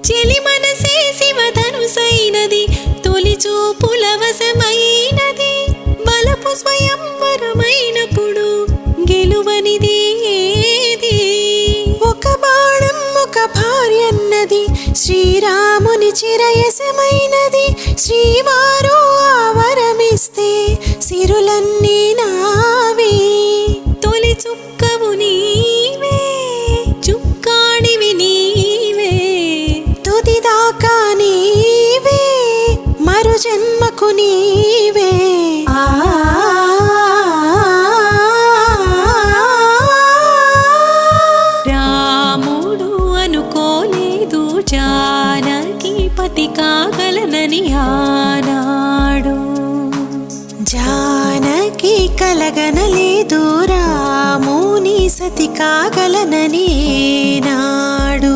చెలి మనసే శివధనుసైనది, తొలి చూపుల వశమైనది, బలపు స్వయంవరమైనప్పుడు గెలువనిది ఏది? ఒక బాణం ఒక భార్యన్నది, శ్రీరాముని చిరయసమైనది, శ్రీవారు ఆవరమిస్తే సిరులన్నీ నావి. తొలి చుక్కవు నీవే, చుక్కాడివి నీవే, తుదిదాకా నీవే, మరు జన్మకు నీవే. రాముడు అనుకోలేదు జానకి పతి కాగలనని ఆనాడు, జానకి కలగనలేదు రాముని సతి కాగలనని నాడు.